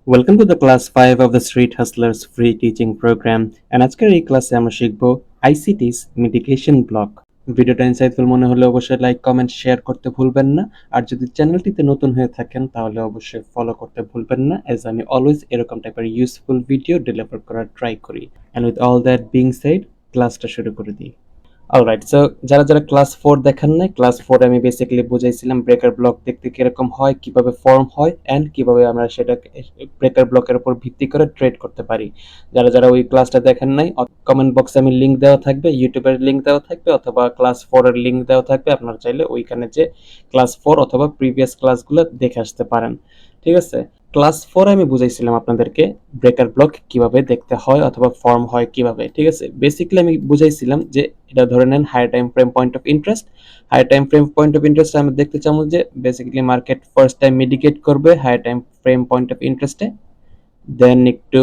Welcome to the class 5 of the Street Hustlers free teaching program and আজকের এই ক্লাসে আমরা শিখব ICT's মিটিগেশন ব্লক। ভিডিওটা ইনসাইটফুল মনে হলে অবশ্যই লাইক কমেন্ট শেয়ার করতে ভুলবেন না, আর যদি চ্যানেলটিতে নতুন হয়ে থাকেন তাহলে অবশ্যই ফলো করতে ভুলবেন না, এজ আমি অলওয়েজ এরকম টাইপের ইউজফুল ভিডিও ডেলিভার করার ট্রাই করি। And with all that being shed, ক্লাসটা শুরু করে দিই। অলরাইট, সো যারা ক্লাস 4 দেখেন নাই, ক্লাস 4 আমি বেসিক্যালি বুঝাইছিলাম ব্রেকার ব্লক দেখতে কিরকম হয়, কিভাবে ফর্ম হয় এন্ড কিভাবে আমরা সেটা ব্রেকার ব্লকের উপর ভিত্তি করে ট্রেড করতে পারি। যারা ওই ক্লাসটা দেখেন নাই, কমেন্ট বক্সে আমি লিংক দেওয়া থাকবে, ইউটিউবের লিংক দেওয়া থাকবে অথবা ক্লাস 4 এর লিংক দেওয়া থাকবে। আপনারা চাইলে ওইখানে যে ক্লাস 4 অথবা প্রিভিয়াস ক্লাসগুলো দেখে আসতে পারেন। ঠিক আছে, ক্লাস 4 আমি বুঝাইছিলাম আপনাদেরকে ব্রেকার ব্লক কিভাবে দেখতে হয় অথবা ফর্ম হয় কিভাবে। ঠিক আছে, বেসিক্যালি আমি বুঝাইছিলাম যে এটা ধরে নেন higher time frame point of interest. Higher time frame point of interest আমি দেখতে চাবো যে basically market first time mitigate করবে higher time frame point of ইন্টারেস্টে, দেন একটু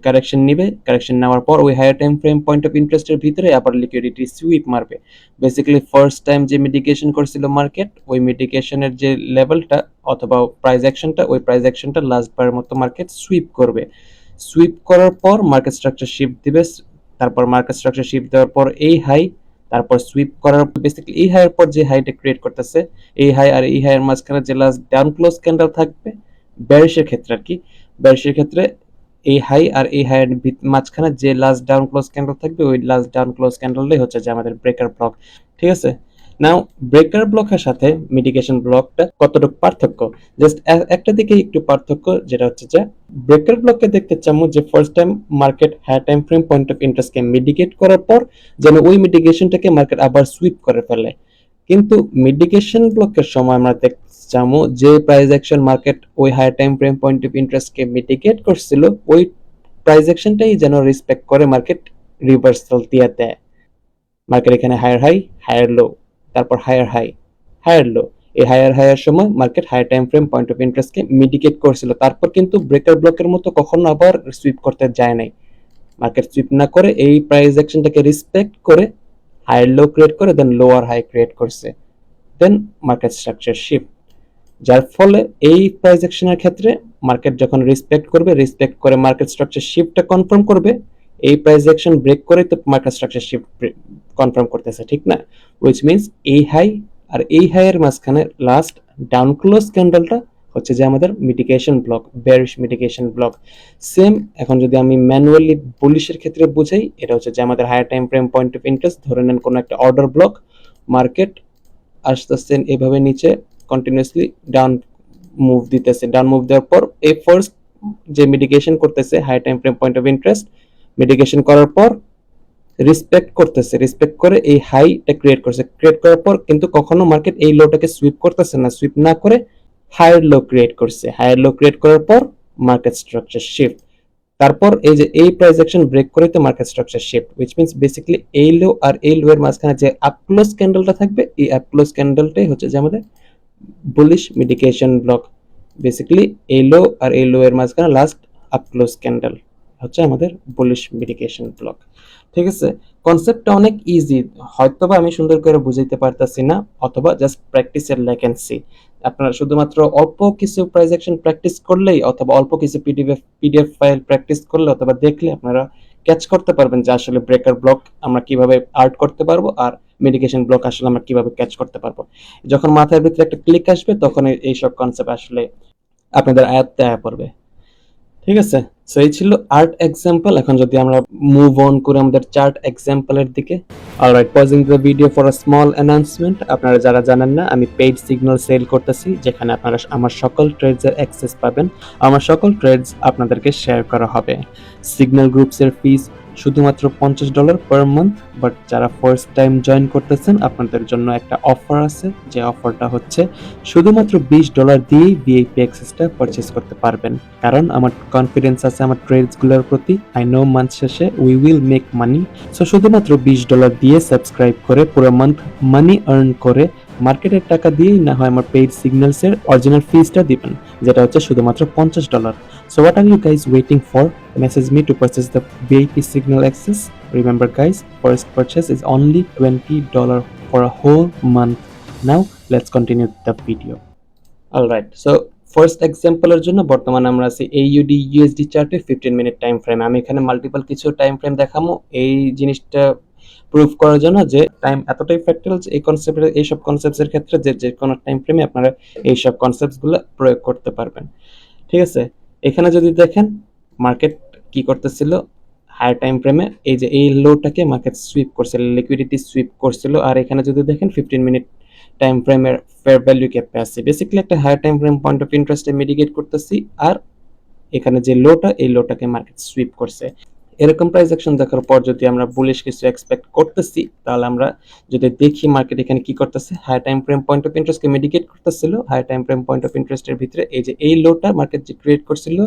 কারেকশন নিবে, কারেকশন নেওয়ার পর ওই higher time frame point of ইন্টারেস্টের ভিতরে আবার লিকুইডিটি সুইপ মারবে। বেসিক্যালি ফার্স্ট টাইম যে মিডিকেশন করছিল মার্কেট, ওই মিডিকেশনের যে লেভেলটা অথবা প্রাইস অ্যাকশনটা, ওই প্রাইস অ্যাকশনটা লাস্ট বারের মতো মার্কেট সুইপ করবে। সুইপ করার পর মার্কেট স্ট্রাকচার শিফট দিবে, তারপর মার্কেট স্ট্রাকচার শিফট দেওয়ার পর এই হাই, তারপর সুইপ করার পর বেসিক্যালি এই হাইয়ের পর যে হাইটা ক্রিয়েট করতেছে, এই হাই আর এই হাইয়ের মাঝখানে যে লাস্ট ডাউন ক্লোজ ক্যান্ডেল থাকবে বেয়ারিশের ক্ষেত্রে আর কি, বেয়ারিশের ক্ষেত্রে এই হাই আর এই হাইয়ের মাঝখানে যে লাস্ট ডাউন ক্লোজ ক্যান্ডেল থাকবে, ওই লাস্ট ডাউন ক্লোজ ক্যান্ডেলটাই হচ্ছে যে আমাদের ব্রেকার ব্লক। ঠিক আছে, নাও ব্রেকার ব্লকের সাথে মিটিগেশন ব্লকটা কতটুকু পার্থক্য, জাস্ট একটা দিকে একটু পার্থক্য, যেটা হচ্ছে যে ব্রেকার ব্লকে দেখতে চামু যে first time market higher time frame point of ইন্টারেস্টকে মিটিগেট করার পর যেন ওই মিটিগেশনটাকে মার্কেট আবার সুইপ করে ফেলে। কিন্তু মিটিগেশন ব্লকের সময় আমরা চামু যে প্রাইস অ্যাকশন মার্কেট ওই higher time frame point of ইন্টারেস্টকে মিটিগেট করছিল, ওই প্রাইস অ্যাকশনটাই যেন রেসপেক্ট করে মার্কেট রিভার্সাল দিয়ে দেয়। মার্কেট এখানে হায়ার হাই, হায়ার লো, তারপর হায়ার হাই, হায়ার লো, এই হায়ার হাইয়ের সময় market higher time frame point of ইন্টারেস্টকে মিটিগেট করছিল, তারপর কিন্তু ব্রেকার ব্লকের মতো কখনো আবার সুইপ করতে যায় নাই। মার্কেট সুইপ না করে এই প্রাইস অ্যাকশনটাকে রেসপেক্ট করে হায়ার লো ক্রিয়েট করে দেন লোয়ার হাই ক্রিয়েট করছে, দেন মার্কেট স্ট্রাকচার শিফট। যার ফলে এই প্রাইস অ্যাকশনের ক্ষেত্রে মার্কেট যখন রেসপেক্ট করবে, রেসপেক্ট করে মার্কেট স্ট্রাকচার শিফটটা কনফার্ম করবে, এই প্রাইস অ্যাকশন ব্রেক করে তো মার্কেট স্ট্রাকচার শিফট কনফার্ম করতেছে, ঠিক না? উইচ মিনস এই হাই আর এই হাইয়ের মাঝখানে লাস্ট ডাউন ক্লোজ ক্যান্ডেলটা হচ্ছে যে আমাদের mitigation block, bearish mitigation block. Same এখন যদি আমি ম্যানুয়ালি বুলিশের ক্ষেত্রে বুঝাই, এটা হচ্ছে যে আমাদের higher time frame point of interest ধরে নেন কোনো একটা অর্ডার ব্লক, মার্কেট আসতেছে এভাবে নিচে কন্টিনিউয়াসলি ডাউন মুভ দিতেছে, ডাউন মুভ দেওয়ার পর এই ফার্স্ট যে মিটিগেশন করতেছে high time frame point of interest, mitigation করার পর রেসপেক্ট করতেছে, রেসপেক্ট করে এই হাইটা ক্রিয়েট করছে, ক্রিয়েট করার পর কিন্তু কখনো মার্কেট এই লোটাকে সুইপ করতেছে না, সুইপ না করে হায়ার লো ক্রিয়েট করছে, হায়ার লো ক্রিয়েট করার পর মার্কেট স্ট্রাকচার শিফট, তারপর এই যে এই প্রাইস অ্যাকশন ব্রেক করে তো market structure shift, which means basically এই লো আর এই লো এর মাঝখানে যে আপ ক্লোজ ক্যান্ডেলটা থাকবে, এই আপ ক্লোজ ক্যান্ডেলটাই হচ্ছে যে আমাদের বুলিশ মিটিগেশন ব্লক। বেসিক্যালি এই লো আর এই লো এর মাঝখানে লাস্ট আপ ক্লোজ ক্যান্ডেল হচ্ছে আমাদের বুলিশ মিটিগেশন ব্লক। ঠিক আছে, কনসেপ্টটা অনেক ইজি, হয়তোবা আমি সুন্দর করে বুঝাইতে পারতাছি না, অথবা জাস্ট প্র্যাকটিসের ল্যাকেন্সি। আপনারা শুধুমাত্র অল্প কিছু প্রাইস অ্যাকশন প্র্যাকটিস করলেই অথবা অল্প কিছু পিডিএফ ফাইল প্র্যাকটিস করলে অথবা দেখলে আপনারা ক্যাচ করতে পারবেন যে আসলে ব্রেকার ব্লক আমরা কিভাবে আর্ট করতে পারবো আর মিটিগেশন ব্লক আসলে আমরা কিভাবে ক্যাচ করতে পারবো। যখন মাথার ভিতরে একটা ক্লিক আসবে তখন এইসব কনসেপ্ট আসলে আপনাদের আয়ত্তে আয়া পড়বে। ঠিক আছে, সো এই ছিল আর্ট এক্সাম্পল। এখন যদি আমরা মুভ অন করে আমাদের চার্ট এক্সাম্পলের দিকে। Alright, pausing the video for a small announcement. আপনারা যারা জানেন না, আমি পেইড সিগন্যাল সেল করতেছি, যেখানে আপনারা আমার সকল ট্রেডসের অ্যাক্সেস পাবেন, আমার সকল ট্রেডস আপনাদেরকে শেয়ার করা হবে। সিগন্যাল গ্রুপসের ফিস শুধুমাত্র $50 পার মান্থ, বাট যারা ফার্স্ট টাইম জয়েন করতেছেন আপনাদের জন্য একটা অফার আছে, যে অফারটা হচ্ছে শুধুমাত্র $20 দিয়েই ভিআইপি অ্যাক্সেসটা পারচেজ করতে পারবেন। কারণ আমার কনফিডেন্স আছে আমার ট্রেডসগুলোর প্রতি, আই নো মান্থ শেষে we will make money. So শুধুমাত্র $20 দিয়ে সাবস্ক্রাইব করে পুরো মান্থ মানি আর্ন করে মার্কেটের টাকা দিয়েই না হয় আমার পেইড সিগন্যালসের অরিজিনাল ফিসটা দিবেন, যেটা হচ্ছে শুধুমাত্র $50। So what are you guys waiting for? Message me to purchase the VIP signal access. Remember guys, first purchase is only $20 for a whole month. Now let's continue the video. Alright, so first এক্সাম্পলের জন্য বর্তমানে আমরা আছি এইইউডি USD চার্টে 15 minute time frame. আমি এখানে multiple কিছু time frame দেখাবো এই জিনিসটা প্রুফ করার জন্য যে টাইম এতটাই ফ্যাক্টরাল যে এই কনসেপ্টের এইসব কনসেপ্টের ক্ষেত্রে যে কোনো টাইম ফ্রেমে আপনারা এইসব কনসেপ্টসগুলো প্রয়োগ করতে পারবেন। ঠিক আছে, এখানে যদি দেখেন মার্কেট কি করতেছিল হায়ার টাইম ফ্রেমে, এই যে এই লোটাকে মার্কেট সুইপ করছিল, লিকুইডিটি সুইপ করছিল। আর এখানে যদি দেখেন 15 মিনিট টাইম ফ্রেমের ফেয়ার ভ্যালু ক্যাপে আছে, বেসিক্যালি একটা higher time frame point of ইন্টারেস্টে মিটিগেট করতেছি। আর এখানে যে লোটা এই লোটাকে মার্কেট সুইপ করছে। এরকম প্রাইস অ্যাকশন দেখার পর যদি আমরা বুলিশ কিছু এক্সপেক্ট করতেছি, তাহলে আমরা যদি দেখি মার্কেট এখানে কি করতেছে, high time frame point of ইন্টারেস্টকে মিটিগেট করতেছিল। High time frame point of ইন্টারেস্টের ভিতরে এই যে এই লোটা মার্কেট যে ক্রিয়েট করছিল,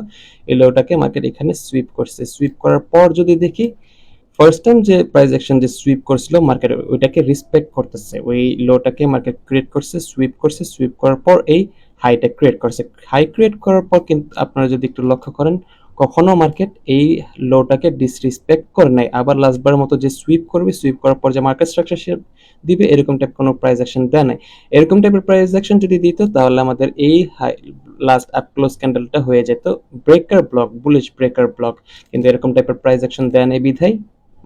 এই লোটাকে মার্কেট এখানে সুইপ করছে। সুইপ করার পর যদি দেখি ফার্স্ট টাইম যে প্রাইস অ্যাকশন যে সুইপ করছিল মার্কেট ওইটাকে রেসপেক্ট করতেছে, ওই লোটাকে মার্কেট ক্রিয়েট করছে, সুইপ করছে। সুইপ করার পর এই হাইটা ক্রিয়েট করছে। হাই ক্রিয়েট করার পর কিন্তু আপনারা যদি একটু লক্ষ্য করেন, কখনো মার্কেট এই লোটাকে ডিসরেসপেক্ট করে নাই। আবার লাস্টবারের মতো যে সুইপ করবে, সুইপ করার পর যে মার্কেট স্ট্রাকচার শেপ দিবে, এরকম টাইপ কোনো প্রাইস অ্যাকশন দেয় নাই। এরকম টাইপের প্রাইস অ্যাকশন যদি দিত, তাহলে আমাদের এই হাই লাস্ট আপ ক্লোজ ক্যান্ডেলটা হয়ে যেত breaker block, bullish breaker block. কিন্তু এরকম টাইপের প্রাইস অ্যাকশন দেয় নাই বিধায়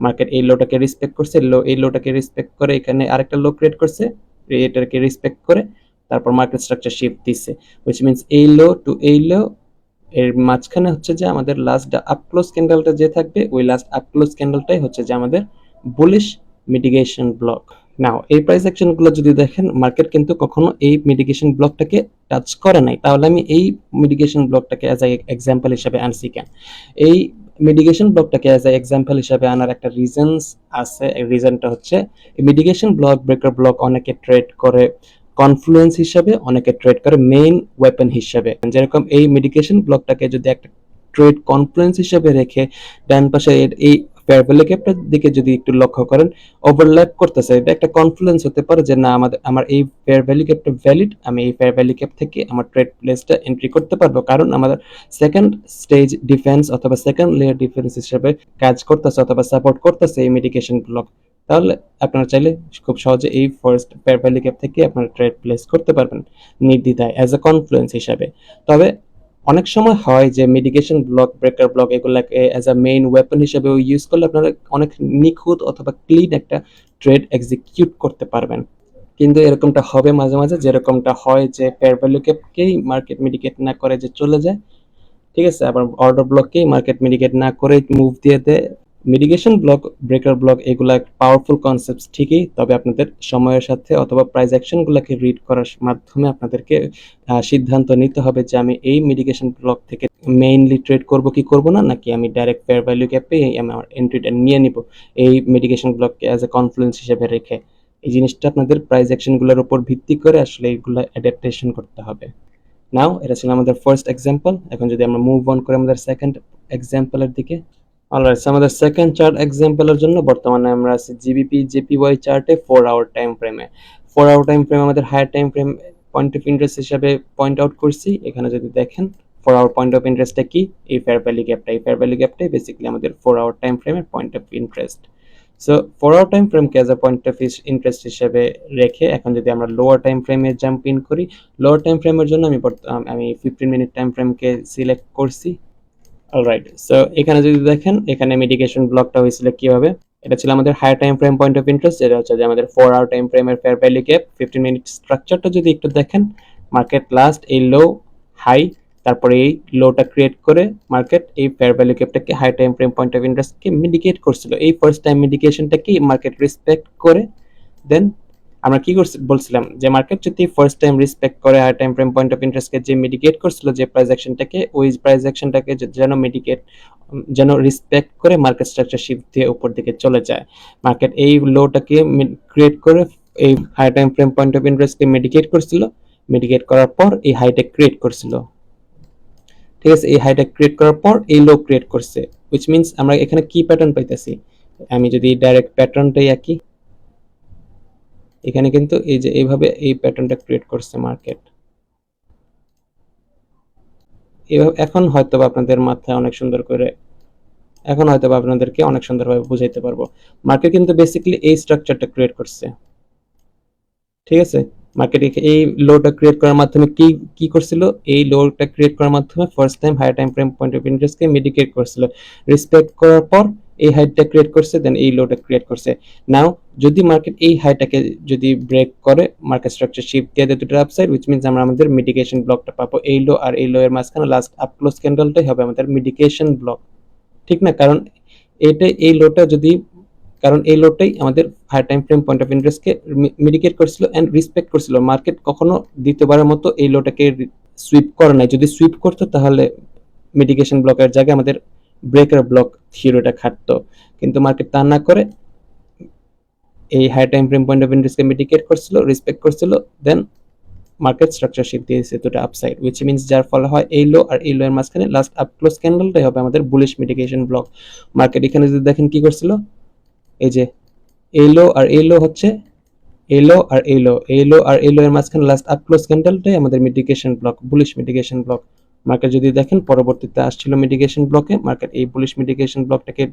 মার্কেট এই লোটাকে রেসপেক্ট করছে। এই লোটাকে রেসপেক্ট করে এখানে আরেকটা লো ক্রিয়েট করছে, এটাকে রেসপেক্ট করে তারপর মার্কেট স্ট্রাকচার শিফট দিচ্ছে, হুইচ মিন্স এই লো টু এই লো এর মাঝখানে হচ্ছে যে আমাদের লাস্ট আপ ক্লোজ ক্যান্ডেলটা যে থাকবে, ওই লাস্ট আপ ক্লোজ ক্যান্ডেলটাই হচ্ছে যে আমাদের বুলিশ মিটিগেশন ব্লক। নাও এই প্রাইস অ্যাকশন গুলো যদি দেখেন, মার্কেট কিন্তু কখনো এই মিটিগেশন ব্লকটাকে টাচ করে নাই। তাহলে আমি এই মিটিগেশন ব্লকটাকে অ্যাজ এ এক্সাম্পল হিসেবে আনছি কেন? এই মিটিগেশন ব্লকটাকে অ্যাজ এ এক্সাম্পল হিসেবে আনার একটা রিজনস আছে। এই রিজনটা হচ্ছে এই মিটিগেশন ব্লক, ব্রেকার ব্লক অনেকে ট্রেড করে কনফ্লুয়েন্স হিসাবে, অনেকে ট্রেড করে মেইন ওয়েপন হিসাবে। যেরকম এই মিটিগেশন ব্লকটাকে যদি একটা ট্রেড কনফ্লুয়েন্স হিসাবে রেখে ডান পাশে এই ফেয়ার ভ্যালু ক্যাপটার দিকে যদি একটু লক্ষ্য করেন, ওভারল্যাপ করতেছে, এটা একটা কনফ্লুয়েন্স হতে পারে যে না আমার এই ফেয়ার ভ্যালু ক্যাপটা ভ্যালিড, আমি এই ফেয়ার ভ্যালু ক্যাপ থেকে আমার ট্রেড প্লেসটা এন্ট্রি করতে পারবো, কারণ আমাদের সেকেন্ড স্টেজ ডিফেন্স অথবা সেকেন্ড লেয়ার ডিফেন্স হিসেবে কাজ করতেছে অথবা সাপোর্ট করতেছে এই মিটিগেশন ব্লক। তাহলে আপনারা চাইলে খুব সহজে এই ফার্স্ট ফেয়ার ভ্যালু ক্যাপ থেকে আপনারা ট্রেড প্লেস করতে পারবেন নির্দ্বিধায় অ্যাজ এ কনফ্লুয়েন্স হিসাবে। তবে অনেক সময় হয় যে মিটিগেশন ব্লক, ব্রেকার ব্লক এগুলাকে অ্যাজ আ মেইন ওয়েপন হিসেবে ইউজ করলে আপনারা অনেক নিখুঁত অথবা ক্লিন একটা ট্রেড এক্সিকিউট করতে পারবেন। কিন্তু এরকমটা হবে মাঝে মাঝে, যেরকমটা হয় যে ফেয়ার ভ্যালু ক্যাপকেই মার্কেট মিটিগেট না করে যে চলে যায়, ঠিক আছে, আবার অর্ডার ব্লককেই মার্কেট মিটিগেট না করে মুভ দিয়ে দেয়। মিটিগেশন ব্লক, ব্রেকার ব্লক এগুলা পাওয়ারফুল কনসেপ্ট ঠিকই, তবে আপনাদের সময়ের সাথে অথবা প্রাইস অ্যাকশনগুলোকে রিড করার মাধ্যমে আপনাদেরকে সিদ্ধান্ত নিতে হবে যে আমি এই মিটিগেশন ব্লক থেকে মেইনলি ট্রেড করব কি করব না, নাকি আমি ডাইরেক্ট ফেয়ার ভ্যালু ক্যাপে আমার এন্ট্রিটা নিয়ে নিব এই মিটিগেশন ব্লককে অ্যাজ এ কনফ্লুয়েন্স হিসেবে রেখে। এই জিনিসটা আপনাদের প্রাইস অ্যাকশনগুলোর উপর ভিত্তি করে আসলে এইগুলো অ্যাডাপ্টেশন করতে হবে। নাও এটা ছিল আমাদের ফার্স্ট এক্সাম্পল। এখন যদি আমরা মুভ অন করে আমাদের সেকেন্ড এক্সাম্পলের দিকে। অলরাইট, আমাদের সেকেন্ড চার্ট এক্সাম্পলের জন্য বর্তমানে আমরা আছি জিবিপি জেপিওয়াই চার্টে 4 আওয়ার টাইম ফ্রেমে। 4 আওয়ার টাইম ফ্রেম আমাদের higher time frame point of interest হিসাবে পয়েন্ট আউট করছি। এখানে যদি দেখেন 4 আওয়ার পয়েন্ট অফ ইন্টারেস্টটা কি, এই ফেয়ার ভ্যালু গ্যাপটা। এই ফেয়ার ভ্যালু গ্যাপটাই বেসিক্যালি আমাদের 4 আওয়ার টাইম ফ্রেমের point of interest. So 4 hour time ফ্রেমকে as a point of interest হিসেবে রেখে এখন যদি আমরা লোয়ার টাইম ফ্রেমে জাম্প ইন করি, লোয়ার টাইম ফ্রেমের জন্য আমি 15 মিনিট টাইম ফ্রেমকে সিলেক্ট করছি। অলরাইট, সো এখানে যদি দেখেন, এখানে মিটিগেশন ব্লকটা হয়েছিল কিভাবে, এটা ছিল আমাদের higher time frame point of interest, যেটা হচ্ছে যে আমাদের 4 আওয়ার টাইম ফ্রেমের ফেয়ার ভ্যালু গ্যাপ। 15 মিনিট স্ট্রাকচারটা যদি একটু দেখেন, মার্কেট লাস্ট এই লো হাই, তারপরে এই লোটা ক্রিয়েট করে মার্কেট এই ফেয়ার ভ্যালু গ্যাপটাকে high time frame point of ইন্টারেস্টকে মিটিগেট করছিল। এই ফার্স্ট টাইম মিটিগেশনটাকে মার্কেট রেসপেক্ট করে দেন আমরা কি বলছিলাম যে মার্কেট যদি ফার্স্ট টাইম রেসপেক্ট করে high time frame point of ইন্টারেস্টকে যে মিটিগেট করছিল যে প্রাইস অ্যাকশনটাকে, ওই প্রাইস অ্যাকশনটাকে যেন রেসপেক্ট করে মার্কেট স্ট্রাকচার শিফট দিয়ে উপর দিকে চলে যায়। মার্কেট এই লোটাকে ক্রিয়েট করে এই high time frame point of ইন্টারেস্টকে মিটিগেট করছিল। মিটিগেট করার পর এই হাইটা ক্রিয়েট করছিল, ঠিক আছে। এই হাইটা ক্রিয়েট করার পর এই লো ক্রিয়েট করছে, হুইচ মিন্স আমরা এখানে কি প্যাটার্ন পাইতেছি। আমি যদি ডাইরেক্ট প্যাটার্নটাই আঁকি, এখানে কিন্তু এই যে এইভাবে এই প্যাটার্নটা ক্রিয়েট করছে মার্কেট। এভাবে এখন হয়তো আপনাদের মাথায় অনেক সুন্দর করে, এখন হয়তো আপনাদেরকে অনেক সুন্দরভাবে বুঝাইতে পারবো। মার্কেট কিন্তু বেসিক্যালি এই স্ট্রাকচারটা ক্রিয়েট করছে, ঠিক আছে। মার্কেট এই লোটা ক্রিয়েট করার মাধ্যমে কি কি করছিল, এই লোটা ক্রিয়েট করার মাধ্যমে first time higher time frame point of ইন্টারেস্টকে মিটিগেট করছিল, রেসপেক্ট করার পর এই হাইটটা ক্রিয়েট করছে, দেন এই লোটা ক্রিয়েট করছে। নাও যদি মার্কেট এই হাইটাকে যদি ব্রেক করে, মার্কেট স্ট্রাকচার শিফট দিয়ে দেয় দুটোর আপসাইড, উইচ মিনস আমরা আমাদের মিটিগেশন ব্লকটা পাবো। এই লো আর এই লো এর মাঝখানে লাস্ট আপ ক্লোজ ক্যান্ডেলটাই হবে আমাদের মিটিগেশন ব্লক, ঠিক না? কারণ এটা এই লোটা যদি, কারণ এই লোডটাই আমাদের high time frame point of ইন্টারেস্টকে মিটিগেট করছিল এন্ড রেসপেক্ট করছিল। মার্কেট কখনো দ্বিতীয়বারের মতো এই লোটাকে সুইপ করে নাই। যদি সুইপ করতো তাহলে মিটিগেশন ব্লকের জায়গায় আমাদের ব্রেকার ব্লক থিওরিটা খাটতো, কিন্তু মার্কেট তা না করে এই high time frame point of ইন্টারেস্টকে মিটিগেট করছিল, রেসপেক্ট করছিল, দেন মার্কেট স্ট্রাকচার শিফট দিয়েছে দুটো আপসাইড, উইচ মিনস যার ফলে হয় এই লো আর এই লো এর মাঝখানে লাস্ট আপ ক্লোজ ক্যান্ডেলটাই হবে আমাদের বুলিশ মিটিগেশন ব্লক। মার্কেট এখানে যদি দেখেন কি করছিল, এই যে এই লো আর এই লো হচ্ছে এই লো আর এই লো, এই লো আর এই লো এর মাঝখানে লাস্ট আপ ক্লোজ ক্যান্ডেলটাই আমাদের mitigation block, bullish mitigation block. Market যদি দেখেন পরবর্তীতে আসছিল মিটিগেশন ব্লকে, মার্কেট এই বুলিশ মিটিগেশন ব্লকটাকে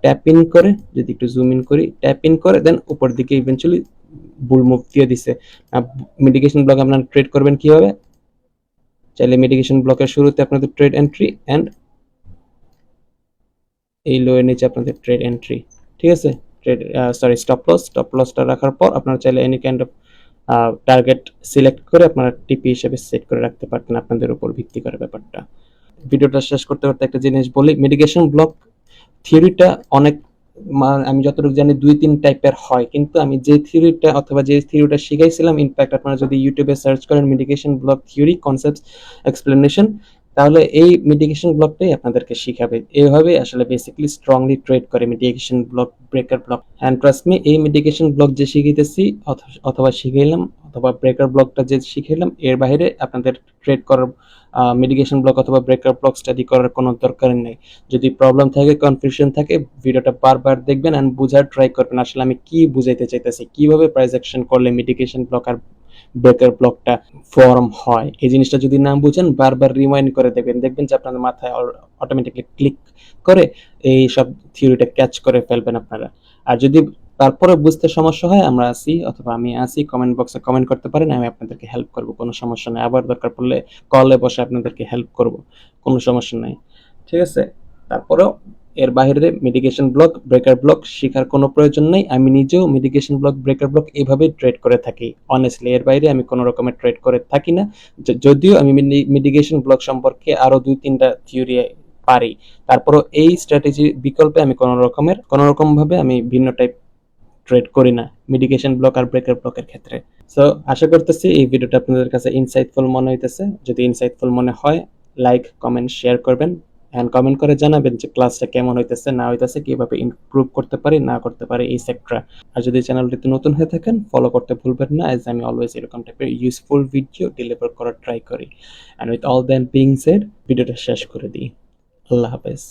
ট্যাপ ইন করে, যদি একটু জুম ইন করি, ট্যাপ ইন করে দেন উপর দিকে ইভেন্চুয়ালি বুল মুভ দিয়ে দিছে। মিটিগেশন ব্লক আপনারা ট্রেড করবেন কিভাবে? চাইলে মিটিগেশন ব্লকের শুরুতে আপনাদের ট্রেড এন্ট্রি এন্ড এই লো এর নিচে আপনাদের ট্রেড এন্ট্রি, ঠিক আছে? ট্রেড স্টপ লসটা রাখার পর আপনারা চাইলে any kind of target select করে আপনারা টিপি হিসেবে সেট করে রাখতে পারতেন, আপনাদের উপর ভিত্তি করে ব্যাপারটা। ভিডিওটা শেষ করতে করতে একটা জিনিস বলি, মিটিগেশন ব্লক থিওরিটা অনেক, আমি যতটুকু জানি 2-3 টাইপের হয়, কিন্তু আমি যে থিওরিটা অথবা যে থিওরিটা শিখাইছিলাম, ইনফ্যাক্ট আপনারা যদি ইউটিউবে সার্চ করেন mitigation block theory concepts explanation, তাহলে এই মিটিগেশন ব্লকটাই আপনাদেরকে শিখাবে। এইভাবে আসলে বেসিক্যালি স্ট্রংলি ট্রেড করে mitigation block, breaker block. And trust me, এই মিটিগেশন ব্লক যে শিখাইতেছি অথবা শিখাইলাম অথবা ব্রেকার ব্লকটা যে শিখাইলাম, এর বাইরে আপনাদের ট্রেড করার মিটিগেশন ব্লক অথবা ব্রেকার ব্লক স্টাডি করার কোনো দরকার নেই। যদি প্রবলেম থাকে, কনফিউশন থাকে, ভিডিওটা বারবার দেখবেন এন্ড বুঝার ট্রাই করবেন আসলে আমি কি বুঝাইতে চাইতেছি, কিভাবে প্রাইস অ্যাকশন করলে মিটিগেশন ব্লক আর ব্রেকার ব্লকটা ফর্ম হয়। এই জিনিসটা যদি না বুঝেন, বারবার রিমাইন্ড করে দেখবেন, দেখবেন যে আপনাদের মাথায় অটোমেটিকলি ক্লিক করে এই সব থিওরিটা ক্যাচ করে ফেলবেন আপনারা। আর যদি তারপরে বুঝতে সমস্যা হয়, আমরা আছি অথবা আমি আছি, কমেন্ট বক্সে কমেন্ট করতে পারেন, আমি আপনাদেরকে হেল্প করব, কোনো সমস্যা নেই। আবার দরকার পড়লে কলে বসে আপনাদেরকে হেল্প করব, কোনো সমস্যা নাই, ঠিক আছে? তারপরেও এর বাইরে মিটিগেশন ব্লক, ব্রেকার ব্লক শেখার কোনো প্রয়োজন নেই। আমি নিজেও মিটিগেশন ব্লক, ব্রেকার ব্লক এইভাবেই ট্রেড করে থাকি অনেস্টলি। এর বাইরে আমি কোনো রকমের ট্রেড করে থাকি না। যদিও আমি মিটিগেশন ব্লক সম্পর্কে আরো 2-3টা থিওরি পারি, তারপরও এই স্ট্র্যাটেজি বিকল্পে আমি কোনো রকম ভাবে আমি ভিন্ন টাইপ ট্রেড করি না মিটিগেশন ব্লক আর ব্রেকার ব্লকের ক্ষেত্রে। সো আশা করতেছি এই ভিডিওটা আপনাদের কাছে ইনসাইটফুল মনে হইতেছে। যদি ইনসাইটফুল মনে হয়, লাইক, কমেন্ট, শেয়ার করবেন এন্ড কমেন্ট করে জানাবেন যে ক্লাসটা কেমন হইতেছে না হইতেছে, কিভাবে ইমপ্রুভ করতে পারি না করতে পারি এই সেক্টর। আর যদি চ্যানেলটিতে নতুন হয়ে থাকেন, ফলো করতে ভুলবেন না, এজ আমি অলওয়েজ এরকম টাইপের ইউজফুল ভিডিও ডেলিভার করার ট্রাই করি। And with all that being said, ভিডিওটা শেষ করে দিই। আল্লাহ হাফেজ।